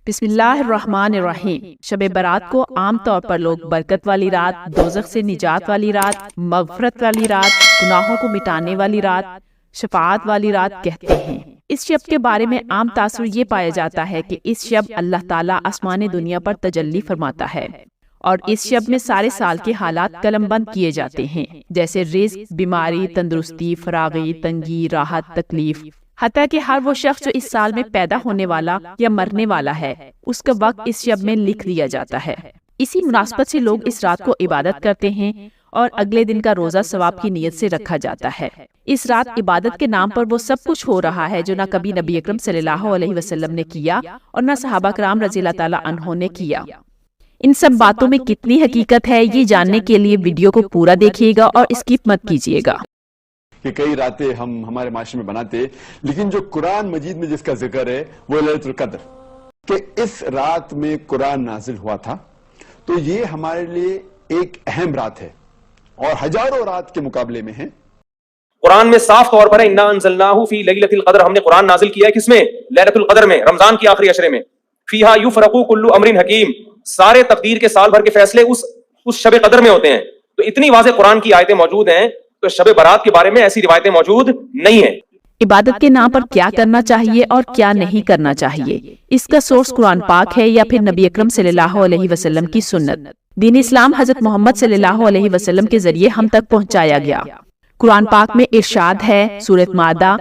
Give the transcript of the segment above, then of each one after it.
بسم اللہ الرحمن الرحیم۔ شب برات کو عام طور پر لوگ برکت والی رات، دوزخ سے نجات والی رات، مغفرت والی رات، گناہوں کو مٹانے والی رات، شفاعت والی رات کہتے ہیں۔ اس شب کے بارے میں عام تاثر یہ پایا جاتا ہے کہ اس شب اللہ تعالیٰ آسمان دنیا پر تجلی فرماتا ہے، اور اس شب میں سارے سال کے حالات قلم بند کیے جاتے ہیں، جیسے رزق، بیماری، تندرستی، فراغی، تنگی، راحت، تکلیف، حتیٰ کہ ہر وہ شخص جو اس سال میں پیدا ہونے والا یا مرنے والا ہے، اس کا وقت اس شب میں لکھ دیا جاتا ہے۔ اسی مناسبت سے لوگ اس رات کو عبادت کرتے ہیں اور اگلے دن کا روزہ ثواب کی نیت سے رکھا جاتا ہے۔ اس رات عبادت کے نام پر وہ سب کچھ ہو رہا ہے جو نہ کبھی نبی اکرم صلی اللہ علیہ وسلم نے کیا اور نہ صحابہ کرام رضی اللہ تعالیٰ عنہ نے کیا۔ ان سب باتوں میں کتنی حقیقت ہے، یہ جاننے کے لیے ویڈیو کو پورا دیکھیے گا اور اسکپ مت کیجیے گا۔ کہ کئی راتیں ہم ہمارے معاشرے میں بناتے، لیکن جو قرآن مجید میں جس کا ذکر ہے وہ لیلۃ القدر، کہ اس رات میں قرآن نازل ہوا تھا، تو یہ ہمارے لیے ایک اہم رات ہے اور ہزاروں رات کے مقابلے میں ہے۔ قرآن میں صاف طور پر ہے انا انزلناہ فی لیلۃ القدر، ہم نے قرآن نازل کیا ہے کس میں؟ لیلۃ القدر میں، رمضان کی آخری عشرے میں۔ فیہا یفرق کل امر حکیم، سارے تقدیر کے سال بھر کے فیصلے اس شب قدر میں ہوتے ہیں۔ تو اتنی واضح قرآن کی آیتیں موجود ہیں، تو شب برات کے بارے میں ایسی روایتیں موجود نہیں ہیں۔ عبادت کے نام پر کیا کرنا چاہیے اور کیا نہیں کرنا چاہیے، اس کا سورس قرآن پاک ہے یا پھر نبی اکرم صلی اللہ علیہ وسلم کی سنت۔ دین اسلام حضرت محمد صلی اللہ علیہ وسلم کے ذریعے ہم تک پہنچایا گیا۔ قرآن پاک میں ارشاد ہے، سورۃ مائدہ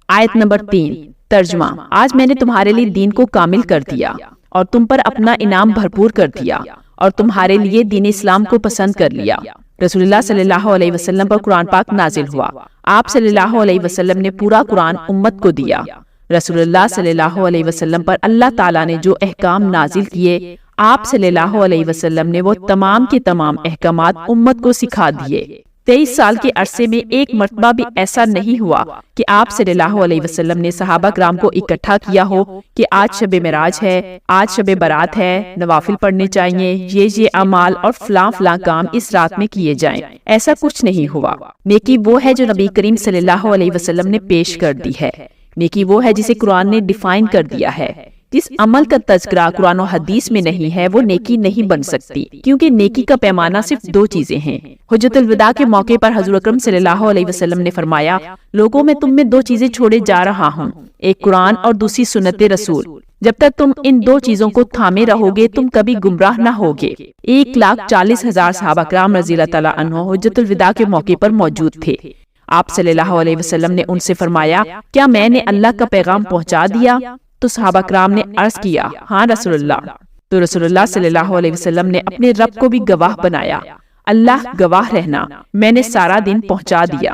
آیت نمبر 3، ترجمہ: آج میں نے تمہارے لیے دین کو کامل کر دیا اور تم پر اپنا انعام بھرپور کر دیا اور تمہارے لیے دین اسلام کو پسند کر لیا۔ رسول اللہ صلی اللہ علیہ وسلم پر قرآن پاک نازل ہوا، آپ صلی اللہ علیہ وسلم نے پورا قرآن امت کو دیا۔ رسول اللہ صلی اللہ علیہ وسلم پر اللہ تعالیٰ نے جو احکام نازل کیے، آپ صلی اللہ علیہ وسلم نے وہ تمام کے تمام احکامات امت کو سکھا دیے۔ 23 سال کے عرصے میں ایک مرتبہ بھی ایسا نہیں ہوا کہ آپ صلی اللہ علیہ وسلم نے صحابہ کرام کو اکٹھا کیا ہو کہ آج شب معراج ہے، آج شب برات ہے، نوافل پڑھنے چاہیے، یہ اعمال اور فلاں فلاں کام اس رات میں کیے جائیں۔ ایسا کچھ نہیں ہوا۔ نیکی وہ ہے جو نبی کریم صلی اللہ علیہ وسلم نے پیش کر دی ہے، نیکی وہ ہے جسے قرآن نے ڈیفائن کر دیا ہے۔ جس عمل کا تذکرہ قرآن و حدیث میں نہیں ہے وہ نیکی نہیں بن سکتی، کیونکہ نیکی کا پیمانہ صرف 2 چیزیں ہیں۔ حجت الوداع کے موقع پر حضور اکرم صلی اللہ علیہ وسلم نے فرمایا، لوگوں میں تم میں 2 چیزیں چھوڑے جا رہا ہوں، ایک قرآن اور دوسری سنت رسول۔ جب تک تم ان 2 چیزوں کو تھامے رہو گے تم کبھی گمراہ نہ ہوگے۔ 1,40,000 صحابہ کرام رضی اللہ تعالیٰ عنہ حجت الوداع کے موقع پر موجود تھے۔ آپ صلی اللہ علیہ وسلم نے ان سے فرمایا، کیا میں نے اللہ کا پیغام پہنچا دیا؟ تو صحابہ کرام نے عرض کیا، ہاں رسول اللہ۔ تو رسول اللہ صلی اللہ علیہ وسلم نے اپنے رب کو بھی گواہ بنایا، اللہ گواہ رہنا، میں نے سارا دن پہنچا دیا۔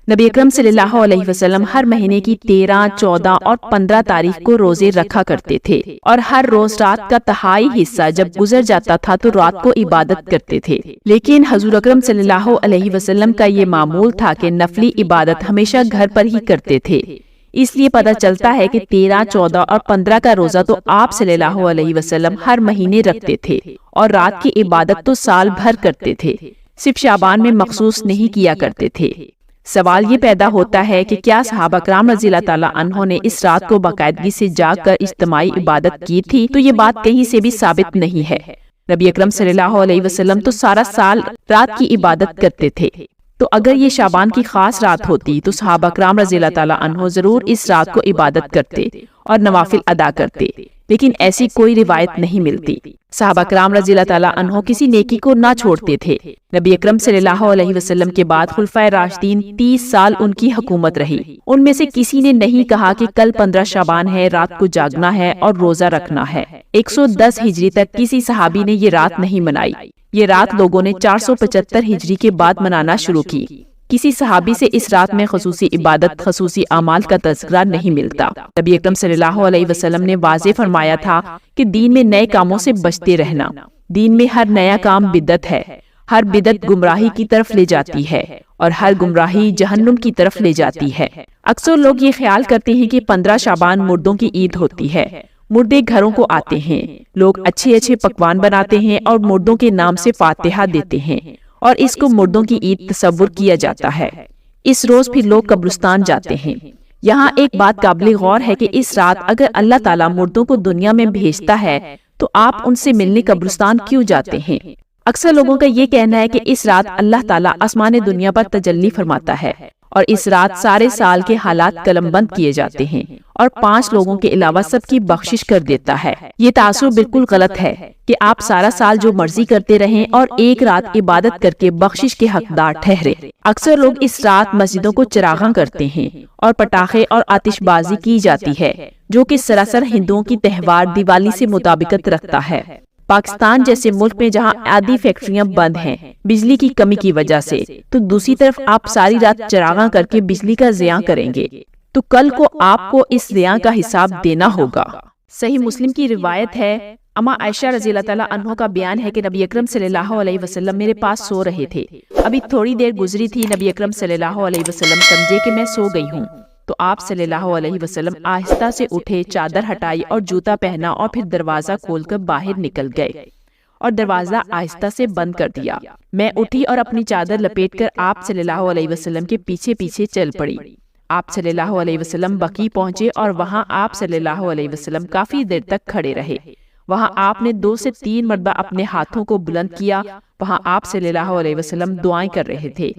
نبی اکرم صلی اللہ علیہ وسلم ہر مہینے کی 13، 14 اور 15 تاریخ کو روزے رکھا کرتے تھے، اور ہر روز رات کا تہائی حصہ جب گزر جاتا تھا تو رات کو عبادت کرتے تھے۔ لیکن حضور اکرم صلی اللہ علیہ وسلم کا یہ معمول تھا کہ نفلی عبادت ہمیشہ گھر پر ہی کرتے تھے۔ اس لیے پتہ چلتا ہے کہ 13، 14 اور 15 کا روزہ تو آپ صلی اللہ علیہ وسلم ہر مہینے رکھتے تھے، اور رات کی عبادت تو سال بھر کرتے تھے، صرف شعبان میں مخصوص نہیں کیا کرتے تھے۔ سوال یہ پیدا ہوتا ہے کہ کیا صحابہ کرام رضی اللہ تعالیٰ عنہ نے اس رات کو باقاعدگی سے جاگ کر اجتماعی عبادت کی تھی؟ تو یہ بات کہیں سے بھی ثابت نہیں ہے۔ نبی اکرم صلی اللہ علیہ وسلم تو سارا سال رات کی عبادت کرتے تھے، تو اگر یہ شعبان کی خاص رات ہوتی تو صحابہ کرام رضی اللہ تعالیٰ عنہ ضرور اس رات کو عبادت کرتے اور نوافل ادا کرتے، لیکن ایسی کوئی روایت نہیں ملتی۔ صحابہ کرام رضی اللہ تعالیٰ عنہ کسی نیکی کو نہ چھوڑتے تھے۔ نبی اکرم صلی اللہ علیہ وسلم کے بعد خلفائے راشدین 30 سال ان کی حکومت رہی، ان میں سے کسی نے نہیں کہا کہ کل 15 شعبان ہے، رات کو جاگنا ہے اور روزہ رکھنا ہے۔ 110 ہجری تک کسی صحابی نے یہ رات نہیں منائی، یہ رات لوگوں نے 475 ہجری کے بعد منانا شروع کی۔ کسی صحابی سے اس رات میں خصوصی عبادت، خصوصی اعمال کا تذکرہ نہیں ملتا۔ نبی اکرم صلی اللہ علیہ وسلم نے واضح فرمایا تھا کہ دین میں نئے کاموں سے بچتے رہنا، دین میں ہر نیا کام بدعت ہے، ہر بدعت گمراہی کی طرف لے جاتی ہے اور ہر گمراہی جہنم کی طرف لے جاتی ہے۔ اکثر لوگ یہ خیال کرتے ہیں کہ 15 شعبان مردوں کی عید ہوتی ہے، مردے گھروں کو آتے ہیں، لوگ اچھے اچھے پکوان بناتے ہیں اور مردوں کے نام سے فاتحہ دیتے ہیں، اور اس کو مردوں کی عید تصور کیا جاتا ہے۔ اس روز پھر لوگ قبرستان جاتے ہیں، یہاں ایک بات قابل غور ہے کہ اس رات اگر اللہ تعالیٰ مردوں کو دنیا میں بھیجتا ہے تو آپ ان سے ملنے قبرستان کیوں جاتے ہیں؟ اکثر لوگوں کا یہ کہنا ہے کہ اس رات اللہ تعالیٰ آسمان دنیا پر تجلی فرماتا ہے اور اس رات سارے سال کے حالات قلم بند کیے جاتے ہیں اور 5 لوگوں کے علاوہ سب کی بخشش کر دیتا ہے۔ یہ تاثر بالکل غلط ہے کہ آپ سارا سال جو مرضی کرتے رہیں اور ایک رات عبادت کر کے بخشش کے حقدار ٹھہرے۔ اکثر لوگ اس رات مسجدوں کو چراغاں کرتے ہیں اور پٹاخے اور آتش بازی کی جاتی ہے جو کہ سراسر ہندوؤں کی تہوار دیوالی سے مطابقت رکھتا ہے۔ پاکستان جیسے ملک میں جہاں آدھی فیکٹریاں بند ہیں بجلی کی کمی کی وجہ سے، تو دوسری طرف آپ ساری رات چراغاں کر کے بجلی کا ضیاع کریں گے تو کل کو آپ کو اس ضیاع کا حساب دینا ہوگا۔ صحیح مسلم کی روایت ہے، اما عائشہ رضی اللہ تعالیٰ عنہ کا بیان ہے کہ نبی اکرم صلی اللہ علیہ وسلم میرے پاس سو رہے تھے۔ ابھی تھوڑی دیر گزری تھی، نبی اکرم صلی اللہ علیہ وسلم سمجھے کہ میں سو گئی ہوں تو آپ صلی اللہ علیہ وسلم آہستہ سے اٹھے، چادر ہٹائی اور جوتا پہنا اور پھر دروازہ کھول کر باہر نکل گئے اور دروازہ آہستہ سے بند کر دیا۔ میں اٹھی اور اپنی چادر لپیٹ کر آپ صلی اللہ علیہ وسلم کے پیچھے پیچھے چل پڑی۔ آپ صلی اللہ علیہ وسلم بقیع پہنچے اور وہاں آپ صلی اللہ علیہ وسلم کافی دیر تک کھڑے رہے۔ وہاں آپ نے 2 سے 3 مرتبہ اپنے ہاتھوں کو بلند کیا۔ وہاں آپ صلی اللہ علیہ وسلم دعائیں کر رہے تھے۔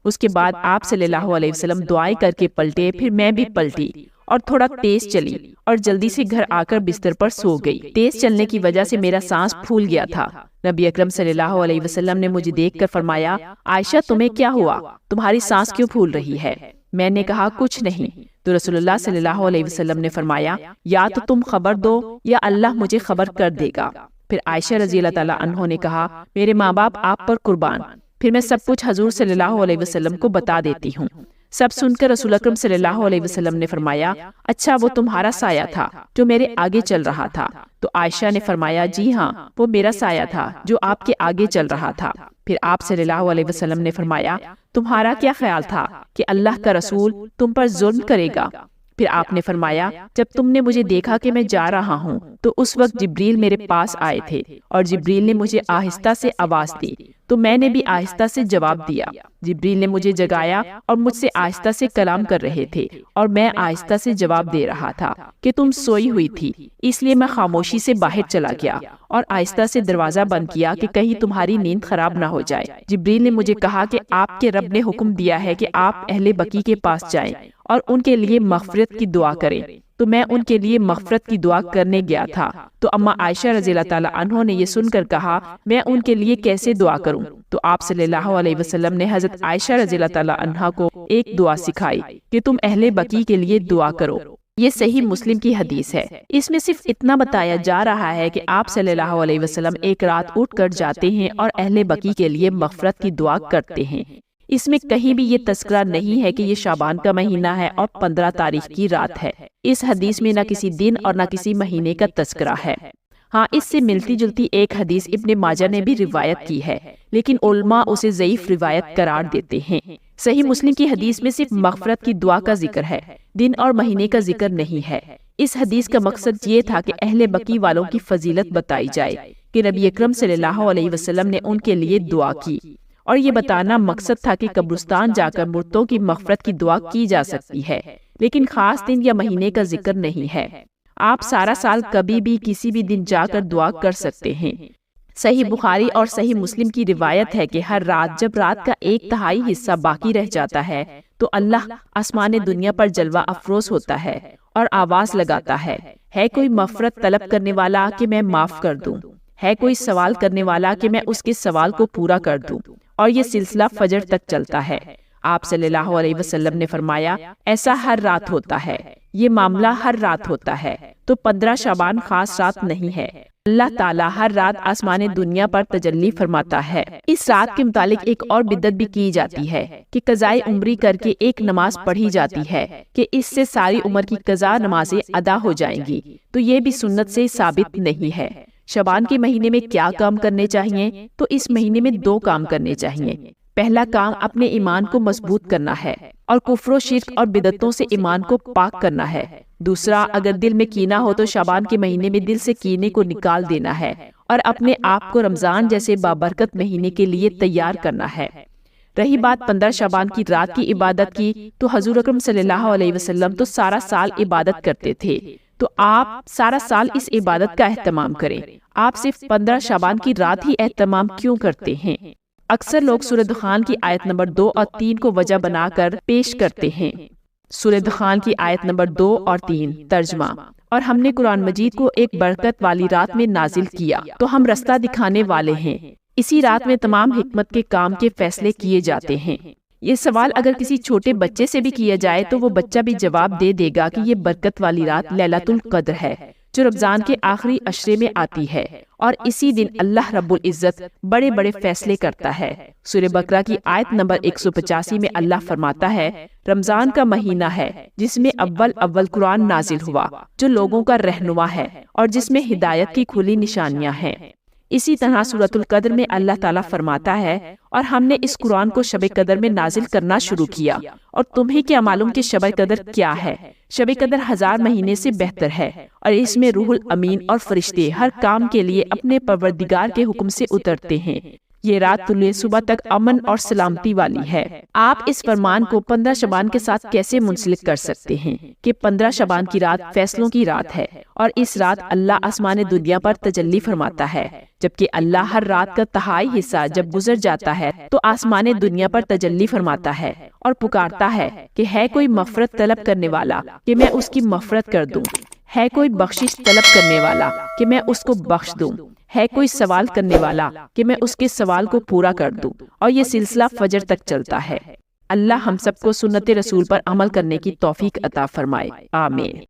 اس کے بعد آپ صلی اللہ علیہ وسلم دعائیں کر کے پلٹے، پھر میں بھی پلٹی اور تھوڑا تیز چلی اور جلدی سے گھر آ کر بستر پر سو گئی۔ تیز چلنے کی وجہ سے میرا سانس پھول گیا تھا۔ نبی اکرم صلی اللہ علیہ وسلم نے مجھے دیکھ کر فرمایا، عائشہ تمہیں کیا ہوا؟ تمہاری سانس کیوں پھول رہی ہے؟ میں نے کہا کچھ نہیں۔ تو رسول اللہ صلی اللہ علیہ وسلم نے فرمایا، یا تو تم خبر دو یا اللہ مجھے خبر کر دے گا۔ پھر عائشہ رضی اللہ تعالیٰ عنہ نے کہا، میرے ماں باپ آپ پر قربان، پھر میں سب کچھ حضور صلی اللہ علیہ وسلم کو بتا دیتی ہوں۔ سب سن کر رسول اکرم صلی اللہ علیہ وسلم نے فرمایا، اچھا وہ تمہارا سایہ تھا جو میرے آگے چل رہا تھا؟ تو عائشہ نے فرمایا، جی ہاں، وہ میرا سایہ تھا جو آپ کے آگے چل رہا تھا۔ پھر آپ صلی اللہ علیہ وسلم نے فرمایا، تمہارا کیا خیال تھا کہ اللہ کا رسول تم پر ظلم کرے گا؟ پھر آپ نے فرمایا، جب تم نے مجھے دیکھا کہ میں جا رہا ہوں تو اس وقت جبریل میرے پاس آئے تھے اور جبریل نے مجھے آہستہ سے آواز دی تو میں نے بھی آہستہ سے جواب دیا۔ جبریل نے مجھے جگایا اور مجھ سے آہستہ سے کلام کر رہے تھے اور میں آہستہ سے جواب دے رہا تھا کہ تم سوئی ہوئی تھی، اس لیے میں خاموشی سے باہر چلا گیا اور آہستہ سے دروازہ بند کیا کہ کہیں تمہاری نیند خراب نہ ہو جائے۔ جبریل نے مجھے کہا کہ آپ کے رب نے حکم دیا ہے کہ آپ اہل بقیع کے پاس جائیں اور ان کے لیے مغفرت کی دعا کریں۔ تو میں ان کے لیے مغفرت کی دعا کرنے گیا تھا تو اما عائشہ رضی اللہ تعالیٰ عنہ نے یہ سن کر کہا، میں ان کے لیے کیسے دعا کروں؟ تو آپ صلی اللہ علیہ وسلم نے حضرت عائشہ رضی اللہ تعالیٰ عنہ کو ایک دعا سکھائی کہ تم اہل بقیع کے لیے دعا کرو۔ یہ صحیح مسلم کی حدیث ہے۔ اس میں صرف اتنا بتایا جا رہا ہے کہ آپ صلی اللہ علیہ وسلم ایک رات اٹھ کر جاتے ہیں اور اہل بقیع کے لیے مغفرت کی دعا کرتے ہیں۔ اس میں کہیں بھی یہ تذکرہ نہیں ہے کہ یہ شعبان کا مہینہ ہے اور 15 تاریخ کی رات ہے۔ اس حدیث میں نہ کسی دن اور نہ کسی مہینے کا تذکرہ ہے۔ ہاں، اس سے ملتی جلتی ایک حدیث ابن ماجہ نے بھی روایت کی ہے، لیکن علماء اسے ضعیف روایت قرار دیتے ہیں۔ صحیح مسلم کی حدیث میں صرف مغفرت کی دعا کا ذکر ہے، دن اور مہینے کا ذکر نہیں ہے۔ اس حدیث کا مقصد یہ تھا کہ اہل بقیع والوں کی فضیلت بتائی جائے کہ نبی اکرم صلی اللہ علیہ وسلم نے ان کے لیے دعا کی، اور یہ بتانا مقصد تھا کہ قبرستان جا کر مردوں کی مغفرت کی دعا کی جا سکتی ہے، لیکن خاص دن یا مہینے کا ذکر نہیں ہے۔ آپ سارا سال کبھی بھی کسی بھی دن جا کر دعا کر سکتے ہیں۔ صحیح بخاری اور صحیح مسلم کی روایت ہے کہ ہر رات جب رات کا 1/3 حصہ باقی رہ جاتا ہے تو اللہ آسمان دنیا پر جلوہ افروز ہوتا ہے اور آواز لگاتا ہے کوئی مغفرت طلب کرنے والا کہ میں معاف کر دوں، ہے کوئی سوال کرنے والا کہ میں اس کے سوال کو پورا کر دوں، اور یہ سلسلہ فجر تک چلتا ہے۔ آپ صلی اللہ علیہ وسلم نے فرمایا، ایسا ہر رات ہوتا ہے، یہ معاملہ ہر رات ہوتا ہے، تو 15 شعبان خاص رات نہیں ہے۔ اللہ تعالیٰ ہر رات آسمان دنیا پر تجلی فرماتا ہے۔ اس رات کے متعلق ایک اور بدعت بھی کی جاتی ہے کہ قضائے عمری کر کے ایک نماز پڑھی جاتی ہے کہ اس سے ساری عمر کی قضا نمازیں ادا ہو جائیں گی، تو یہ بھی سنت سے ثابت نہیں ہے۔ شعبان کے مہینے میں کیا کام کرنے چاہیے؟ تو اس مہینے میں 2 کام کرنے چاہیے۔ پہلا کام اپنے ایمان کو مضبوط کرنا ہے اور کفر و شرک اور بدعتوں سے ایمان کو پاک کرنا ہے۔ دوسرا، اگر دل میں کینہ ہو تو شعبان کے مہینے میں دل سے کینے کو نکال دینا ہے اور اپنے آپ کو رمضان جیسے بابرکت مہینے کے لیے تیار کرنا ہے۔ رہی بات 15 شعبان کی رات کی عبادت کی، تو حضور اکرم صلی اللہ علیہ وسلم تو سارا سال عبادت کرتے تھے، تو آپ سارا سال اس عبادت کا اہتمام کریں، آپ صرف 15 شعبان کی رات ہی اہتمام کیوں کرتے ہیں؟ اکثر لوگ سورہ دخان کی آیت نمبر 2 اور 3 کو وجہ بنا کر پیش کرتے ہیں۔ سورہ دخان کی آیت نمبر 2 اور 3 ترجمہ: اور ہم نے قرآن مجید کو ایک برکت والی رات میں نازل کیا تو ہم رستہ دکھانے والے ہیں، اسی رات میں تمام حکمت کے کام کے فیصلے کیے جاتے ہیں۔ یہ سوال اگر کسی چھوٹے بچے سے بھی کیا جائے تو وہ بچہ بھی جواب دے دے گا کہ یہ برکت والی رات لیلۃ القدر ہے، جو رمضان کے آخری عشرے میں آتی ہے، اور اسی دن اللہ رب العزت بڑے بڑے فیصلے کرتا ہے۔ سورہ بقرہ کی آیت نمبر 185 میں اللہ فرماتا ہے، رمضان کا مہینہ ہے جس میں اول قرآن نازل ہوا، جو لوگوں کا رہنما ہے اور جس میں ہدایت کی کھلی نشانیاں ہیں۔ اسی طرح سورۃ القدر میں اللہ تعالیٰ فرماتا ہے، اور ہم نے اس قرآن کو شب قدر میں نازل کرنا شروع کیا، اور تمہیں کیا معلوم کہ شب قدر کیا ہے؟ شب قدر 1000 مہینے سے بہتر ہے، اور اس میں روح الامین اور فرشتے ہر کام کے لیے اپنے پروردگار کے حکم سے اترتے ہیں۔ یہ رات طلوع صبح تک امن اور سلامتی والی ہے۔ آپ اس فرمان کو 15 شعبان کے ساتھ کیسے منسلک کر سکتے ہیں کہ 15 شعبان کی رات فیصلوں کی رات ہے، اور اس رات اللہ آسمان دنیا پر تجلی فرماتا ہے، جبکہ اللہ ہر رات کا تہائی حصہ جب گزر جاتا ہے تو آسمان دنیا پر تجلی فرماتا ہے اور پکارتا ہے کہ ہے کوئی مغفرت طلب کرنے والا کہ میں اس کی مغفرت کر دوں، ہے کوئی بخشش طلب کرنے والا کہ میں اس کو بخش دوں، ہے کوئی سوال کرنے والا کہ میں اس کے سوال کو پورا کر دوں، اور یہ سلسلہ فجر تک چلتا ہے۔ اللہ ہم سب کو سنت رسول پر عمل کرنے کی توفیق عطا فرمائے، آمین۔